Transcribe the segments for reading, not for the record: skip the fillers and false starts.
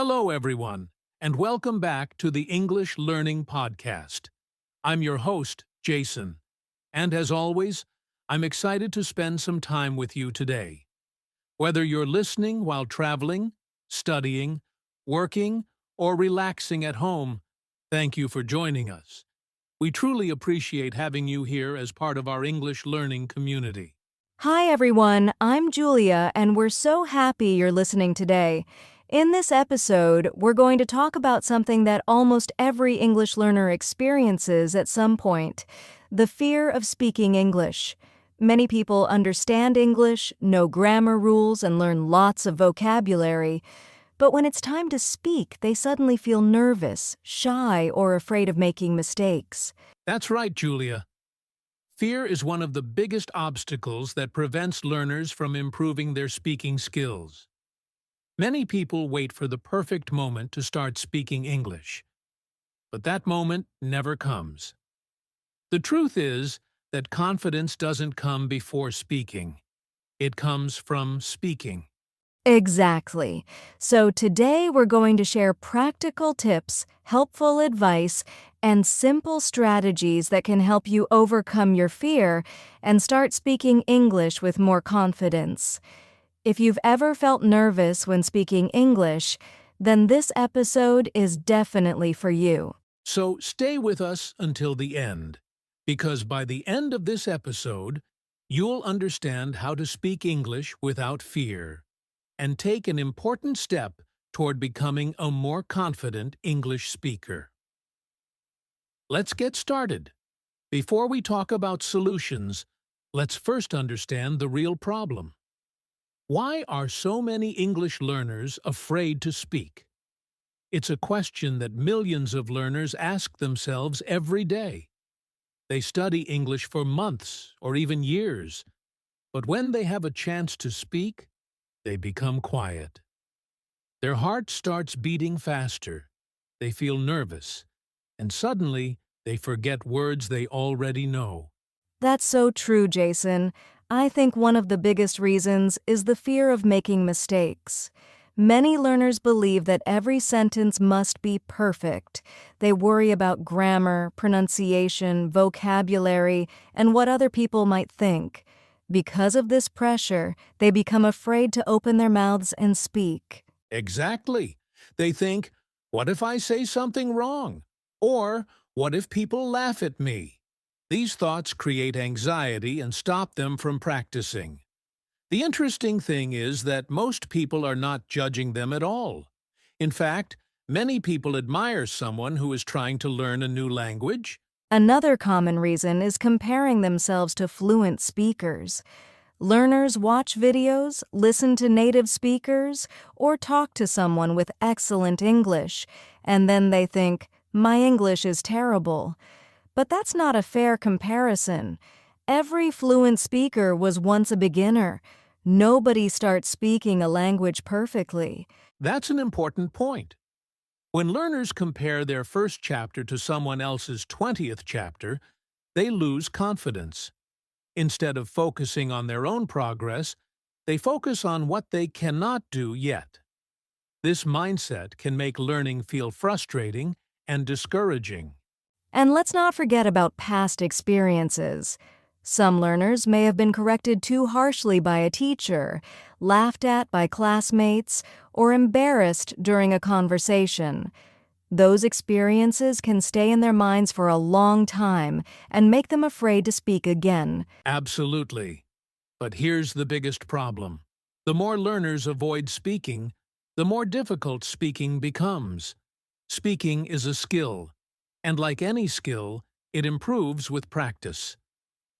Hello, everyone, and welcome back to the English Learning Podcast. I'm your host, Jason, and as always, I'm excited to spend some time with you today. Whether you're listening while traveling, studying, working, or relaxing at home, thank you for joining us. We truly appreciate having you here as part of our English learning community. Hi, everyone. I'm Julia, and we're so happy you're listening today. In this episode, we're going to talk about something that almost every English learner experiences at some point: the fear of speaking English. Many people understand English, know grammar rules, and learn lots of vocabulary. But when it's time to speak, they suddenly feel nervous, shy, or afraid of making mistakes. That's right, Julia. Fear is one of the biggest obstacles that prevents learners from improving their speaking skills. Many people wait for the perfect moment to start speaking English, but that moment never comes. The truth is that confidence doesn't come before speaking. It comes from speaking. Exactly. So today we're going to share practical tips, helpful advice, and simple strategies that can help you overcome your fear and start speaking English with more confidence. If you've ever felt nervous when speaking English, then this episode is definitely for you. So stay with us until the end, because by the end of this episode, you'll understand how to speak English without fear and take an important step toward becoming a more confident English speaker. Let's get started. Before we talk about solutions, let's first understand the real problem. Why are so many English learners afraid to speak? It's a question that millions of learners ask themselves every day. They study English for months or even years, but when they have a chance to speak, they become quiet. Their heart starts beating faster, they feel nervous, and suddenly they forget words they already know. That's so true, Jason. I think one of the biggest reasons is the fear of making mistakes. Many learners believe that every sentence must be perfect. They worry about grammar, pronunciation, vocabulary, and what other people might think. Because of this pressure, they become afraid to open their mouths and speak. Exactly. They think, what if I say something wrong? Or, what if people laugh at me? These thoughts create anxiety and stop them from practicing. The interesting thing is that most people are not judging them at all. In fact, many people admire someone who is trying to learn a new language. Another common reason is comparing themselves to fluent speakers. Learners watch videos, listen to native speakers, or talk to someone with excellent English, and then they think, "My English is terrible." But that's not a fair comparison. Every fluent speaker was once a beginner. Nobody starts speaking a language perfectly. That's an important point. When learners compare their first chapter to someone else's 20th chapter, they lose confidence. Instead of focusing on their own progress, they focus on what they cannot do yet. This mindset can make learning feel frustrating and discouraging. And let's not forget about past experiences. Some learners may have been corrected too harshly by a teacher, laughed at by classmates, or embarrassed during a conversation. Those experiences can stay in their minds for a long time and make them afraid to speak again. Absolutely. But here's the biggest problem. The more learners avoid speaking, the more difficult speaking becomes. Speaking is a skill, and like any skill, it improves with practice.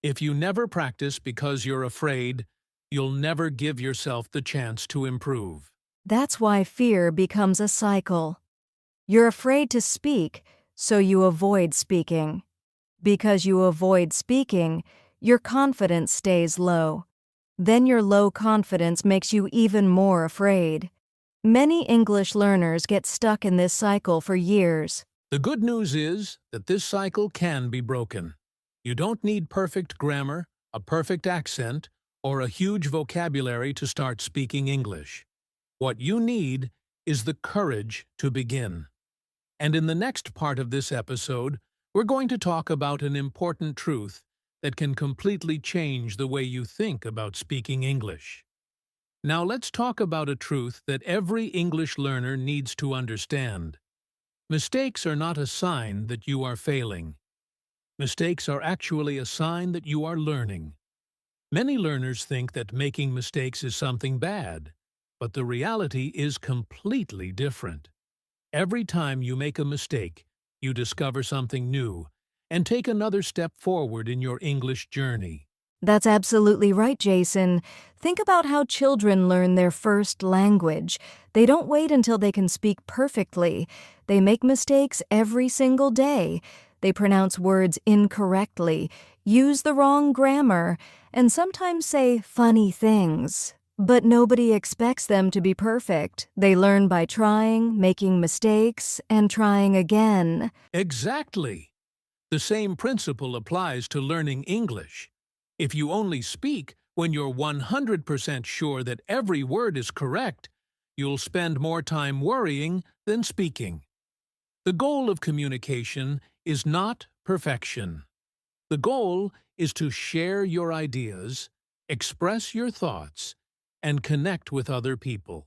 If you never practice because you're afraid, you'll never give yourself the chance to improve. That's why fear becomes a cycle. You're afraid to speak, so you avoid speaking. Because you avoid speaking, your confidence stays low. Then your low confidence makes you even more afraid. Many English learners get stuck in this cycle for years. The good news is that this cycle can be broken. You don't need perfect grammar, a perfect accent, or a huge vocabulary to start speaking English. What you need is the courage to begin. And in the next part of this episode, we're going to talk about an important truth that can completely change the way you think about speaking English. Now let's talk about a truth that every English learner needs to understand. Mistakes are not a sign that you are failing. Mistakes are actually a sign that you are learning. Many learners think that making mistakes is something bad, but the reality is completely different. Every time you make a mistake, you discover something new and take another step forward in your English journey. That's absolutely right, Jason. Think about how children learn their first language. They don't wait until they can speak perfectly. They make mistakes every single day. They pronounce words incorrectly, use the wrong grammar, and sometimes say funny things. But nobody expects them to be perfect. They learn by trying, making mistakes, and trying again. Exactly. The same principle applies to learning English. If you only speak when you're 100% sure that every word is correct, you'll spend more time worrying than speaking. The goal of communication is not perfection. The goal is to share your ideas, express your thoughts, and connect with other people.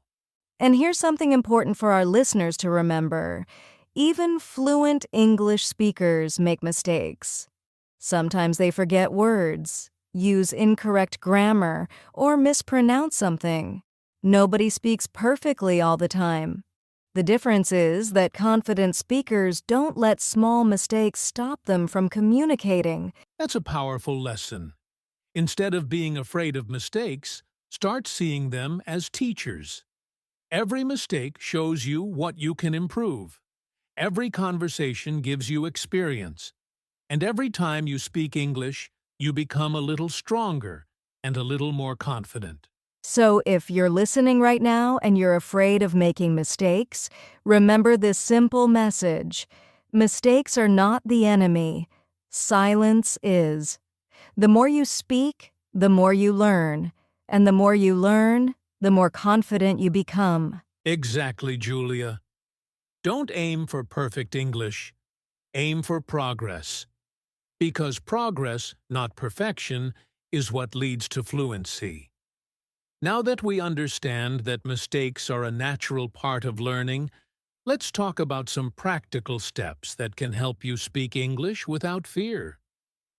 And here's something important for our listeners to remember. Even fluent English speakers make mistakes. Sometimes they forget words, use incorrect grammar, or mispronounce something. Nobody speaks perfectly all the time. The difference is that confident speakers don't let small mistakes stop them from communicating. That's a powerful lesson. Instead of being afraid of mistakes, start seeing them as teachers. Every mistake shows you what you can improve. Every conversation gives you experience. And every time you speak English, you become a little stronger and a little more confident. So if you're listening right now and you're afraid of making mistakes, remember this simple message. Mistakes are not the enemy. Silence is. The more you speak, the more you learn. And the more you learn, the more confident you become. Exactly, Julia. Don't aim for perfect English. Aim for progress. Because progress, not perfection, is what leads to fluency. Now that we understand that mistakes are a natural part of learning, let's talk about some practical steps that can help you speak English without fear.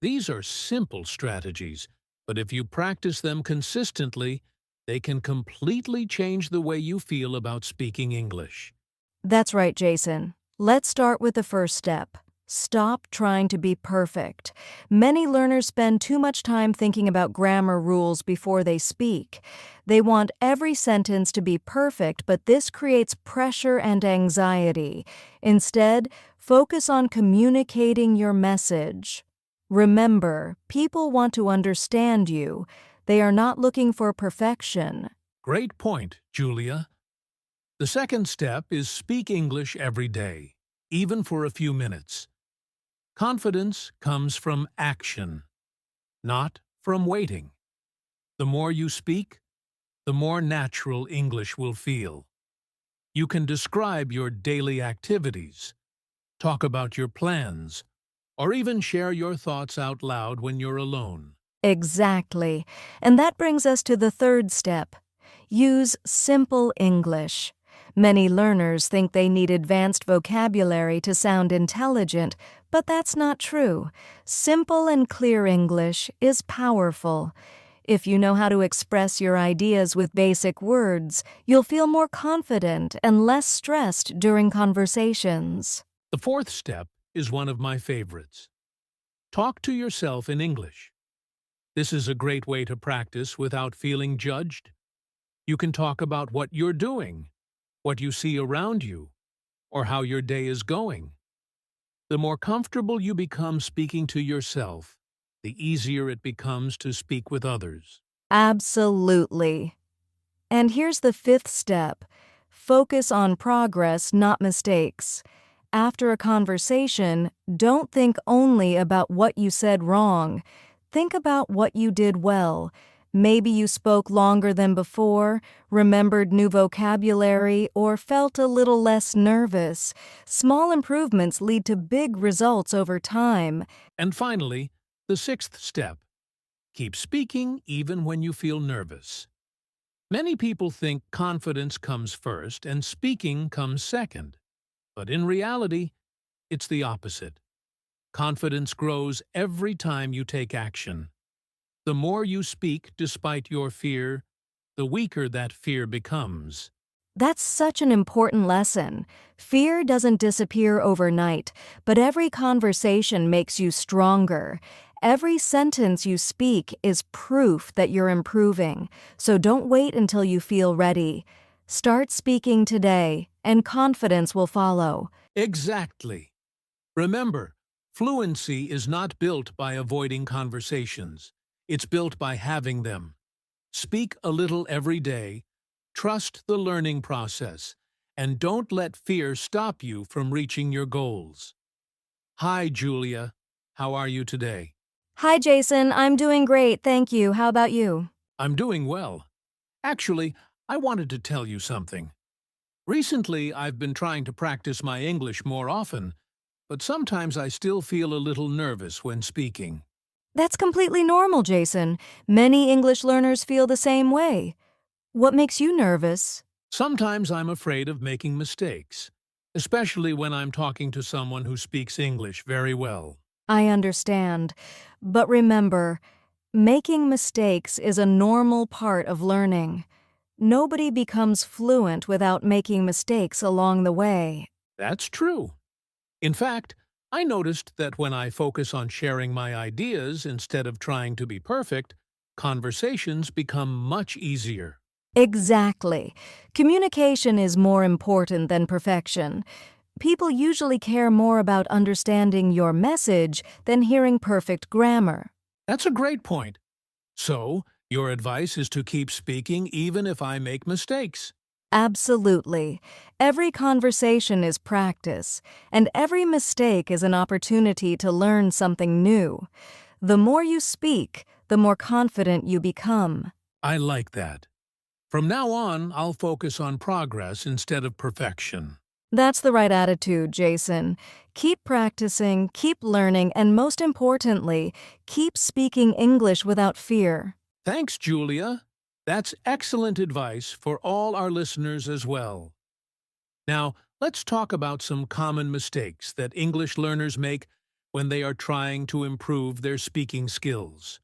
These are simple strategies, but if you practice them consistently, they can completely change the way you feel about speaking English. That's right, Jason. Let's start with the first step. Stop trying to be perfect. Many learners spend too much time thinking about grammar rules before they speak. They want every sentence to be perfect, but this creates pressure and anxiety. Instead, focus on communicating your message. Remember, people want to understand you. They are not looking for perfection. Great point, Julia. The second step is speak English every day, even for a few minutes. Confidence comes from action, not from waiting. The more you speak, the more natural English will feel. You can describe your daily activities, talk about your plans, or even share your thoughts out loud when you're alone. Exactly. And that brings us to the third step. Use simple English. Many learners think they need advanced vocabulary to sound intelligent, but that's not true. Simple and clear English is powerful. If you know how to express your ideas with basic words, you'll feel more confident and less stressed during conversations. The fourth step is one of my favorites. Talk to yourself in English. This is a great way to practice without feeling judged. You can talk about what you're doing, what you see around you, or how your day is going. The more comfortable you become speaking to yourself, the easier it becomes to speak with others. Absolutely. And here's the fifth step. Focus on progress, not mistakes. After a conversation, don't think only about what you said wrong. Think about what you did well. Maybe you spoke longer than before, remembered new vocabulary, or felt a little less nervous. Small improvements lead to big results over time. And finally, the sixth step. Keep speaking even when you feel nervous. Many people think confidence comes first and speaking comes second. But in reality, it's the opposite. Confidence grows every time you take action. The more you speak despite your fear, the weaker that fear becomes. That's such an important lesson. Fear doesn't disappear overnight, but every conversation makes you stronger. Every sentence you speak is proof that you're improving, so don't wait until you feel ready. Start speaking today, and confidence will follow. Exactly. Remember, fluency is not built by avoiding conversations. It's built by having them. Speak a little every day, trust the learning process, and don't let fear stop you from reaching your goals. Hi, Julia. How are you today? Hi, Jason. I'm doing great, thank you. How about you? I'm doing well. Actually, I wanted to tell you something. Recently, I've been trying to practice my English more often, but sometimes I still feel a little nervous when speaking. That's completely normal, Jason. Many English learners feel the same way. What makes you nervous? Sometimes I'm afraid of making mistakes, especially when I'm talking to someone who speaks English very well. I understand. But remember, making mistakes is a normal part of learning. Nobody becomes fluent without making mistakes along the way. That's true. In fact, I noticed that when I focus on sharing my ideas instead of trying to be perfect, conversations become much easier. Exactly. Communication is more important than perfection. People usually care more about understanding your message than hearing perfect grammar. That's a great point. So, your advice is to keep speaking even if I make mistakes. Absolutely. Every conversation is practice, and every mistake is an opportunity to learn something new. The more you speak, the more confident you become. I like that. From now on, I'll focus on progress instead of perfection. That's the right attitude, Jason. Keep practicing, keep learning, and most importantly, keep speaking English without fear. Thanks, Julia. That's excellent advice for all our listeners as well. Now, let's talk about some common mistakes that English learners make when they are trying to improve their speaking skills.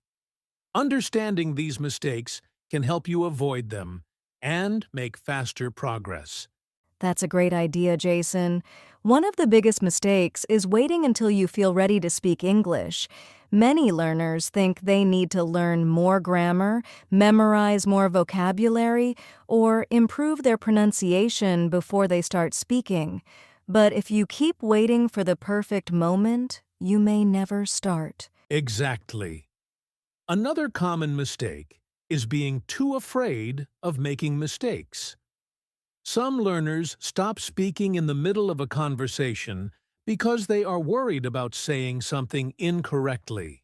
Understanding these mistakes can help you avoid them and make faster progress. That's a great idea, Jason. One of the biggest mistakes is waiting until you feel ready to speak English. Many learners think they need to learn more grammar, memorize more vocabulary, or improve their pronunciation before they start speaking. But if you keep waiting for the perfect moment, you may never start. Exactly. Another common mistake is being too afraid of making mistakes. Some learners stop speaking in the middle of a conversation because they are worried about saying something incorrectly.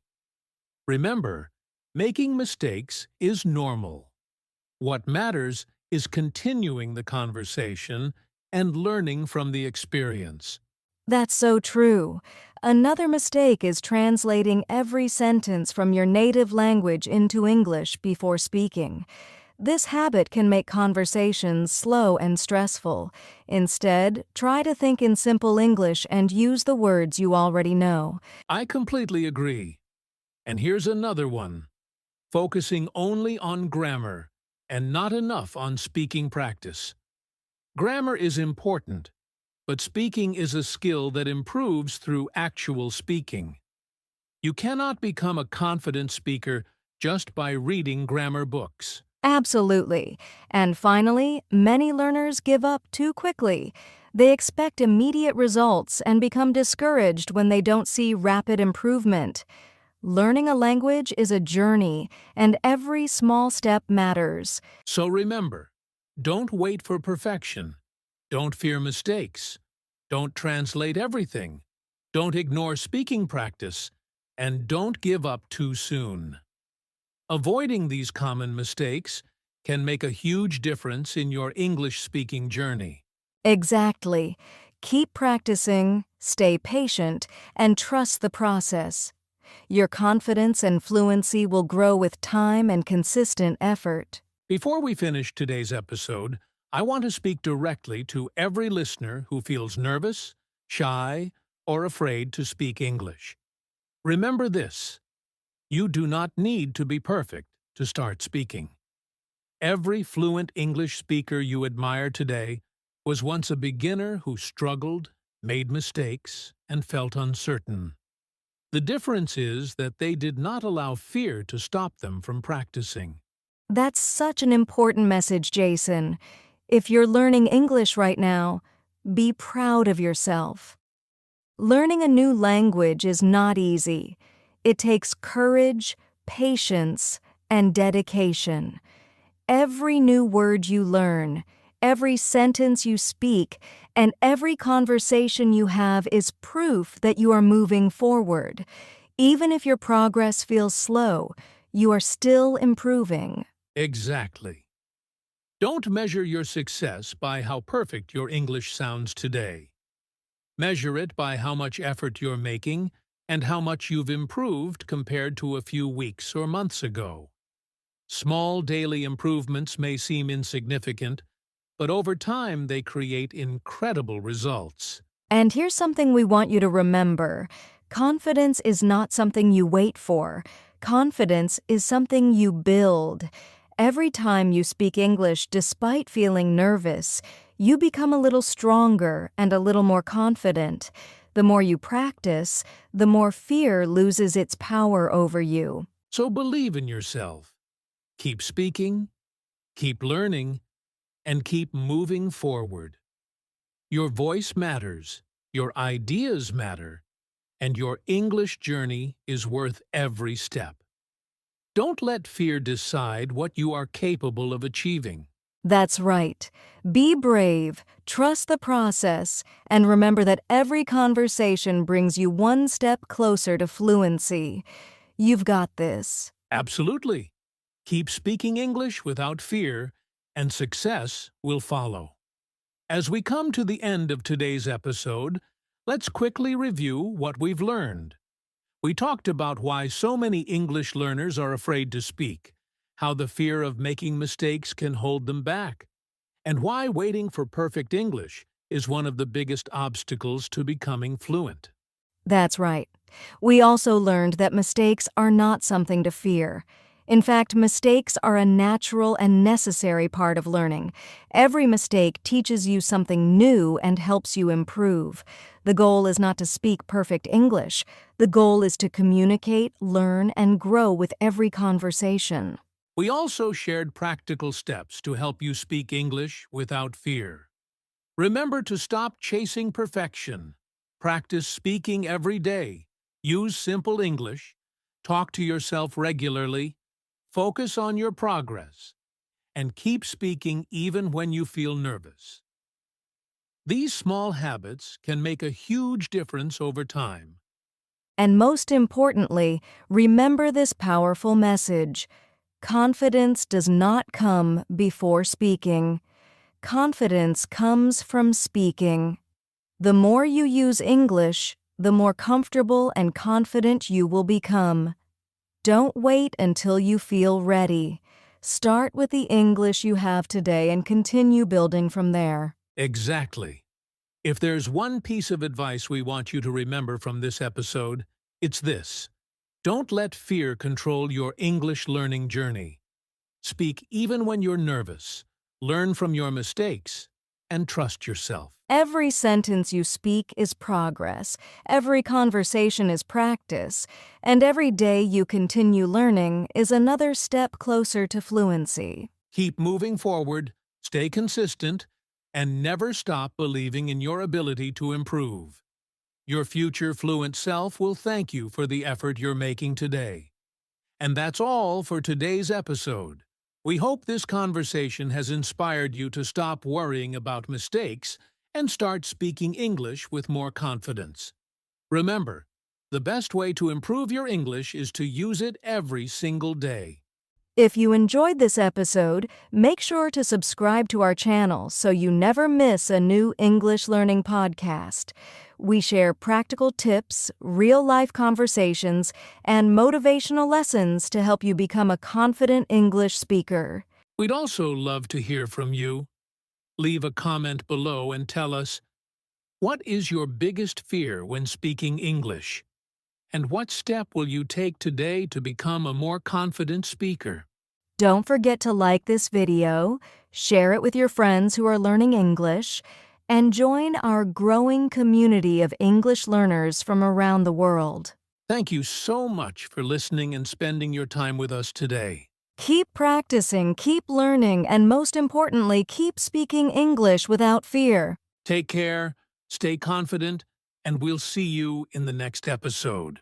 Remember, making mistakes is normal. What matters is continuing the conversation and learning from the experience. That's so true. Another mistake is translating every sentence from your native language into English before speaking. This habit can make conversations slow and stressful. Instead, try to think in simple English and use the words you already know. I completely agree. And here's another one. Focusing only on grammar and not enough on speaking practice. Grammar is important, but speaking is a skill that improves through actual speaking. You cannot become a confident speaker just by reading grammar books. Absolutely. And finally, many learners give up too quickly. They expect immediate results and become discouraged when they don't see rapid improvement. Learning a language is a journey, and every small step matters. So remember, don't wait for perfection. Don't fear mistakes. Don't translate everything. Don't ignore speaking practice. And don't give up too soon. Avoiding these common mistakes can make a huge difference in your English-speaking journey. Exactly. Keep practicing, stay patient, and trust the process. Your confidence and fluency will grow with time and consistent effort. Before we finish today's episode, I want to speak directly to every listener who feels nervous, shy, or afraid to speak English. Remember this: you do not need to be perfect to start speaking. Every fluent English speaker you admire today was once a beginner who struggled, made mistakes, and felt uncertain. The difference is that they did not allow fear to stop them from practicing. That's such an important message, Jason. If you're learning English right now, be proud of yourself. Learning a new language is not easy. It takes courage, patience, and dedication. Every new word you learn, every sentence you speak, and every conversation you have is proof that you are moving forward. Even if your progress feels slow, you are still improving. Exactly. Don't measure your success by how perfect your English sounds today. Measure it by how much effort you're making and how much you've improved compared to a few weeks or months ago. Small daily improvements may seem insignificant, but over time they create incredible results. And here's something we want you to remember. Confidence is not something you wait for. Confidence is something you build. Every time you speak English despite feeling nervous, you become a little stronger and a little more confident. The more you practice, the more fear loses its power over you. So believe in yourself. Keep speaking, keep learning, and keep moving forward. Your voice matters, your ideas matter, and your English journey is worth every step. Don't let fear decide what you are capable of achieving. That's right. Be brave, trust the process, and remember that every conversation brings you one step closer to fluency. You've got this. Absolutely. Keep speaking English without fear, and success will follow. As we come to the end of today's episode, let's quickly review what we've learned. We talked about why so many English learners are afraid to speak, how the fear of making mistakes can hold them back, and why waiting for perfect English is one of the biggest obstacles to becoming fluent. That's right. We also learned that mistakes are not something to fear. In fact, mistakes are a natural and necessary part of learning. Every mistake teaches you something new and helps you improve. The goal is not to speak perfect English. The goal is to communicate, learn, and grow with every conversation. We also shared practical steps to help you speak English without fear. Remember to stop chasing perfection. Practice speaking every day. Use simple English. Talk to yourself regularly. Focus on your progress. And keep speaking even when you feel nervous. These small habits can make a huge difference over time. And most importantly, remember this powerful message. Confidence does not come before speaking. Confidence comes from speaking. The more you use English, the more comfortable and confident you will become. Don't wait until you feel ready. Start with the English you have today and continue building from there. Exactly. If there's one piece of advice we want you to remember from this episode, it's this: don't let fear control your English learning journey. Speak even when you're nervous, learn from your mistakes, and trust yourself. Every sentence you speak is progress, every conversation is practice, and every day you continue learning is another step closer to fluency. Keep moving forward, stay consistent, and never stop believing in your ability to improve. Your future fluent self will thank you for the effort you're making today. And that's all for today's episode. We hope this conversation has inspired you to stop worrying about mistakes and start speaking English with more confidence. Remember, the best way to improve your English is to use it every single day. If you enjoyed this episode, make sure to subscribe to our channel so you never miss a new English learning podcast. We share practical tips, real-life conversations, and motivational lessons to help you become a confident English speaker. We'd also love to hear from you. Leave a comment below and tell us, what is your biggest fear when speaking English? And what step will you take today to become a more confident speaker? Don't forget to like this video, share it with your friends who are learning English, and join our growing community of English learners from around the world. Thank you so much for listening and spending your time with us today. Keep practicing, keep learning, and most importantly, keep speaking English without fear. Take care, stay confident, and we'll see you in the next episode.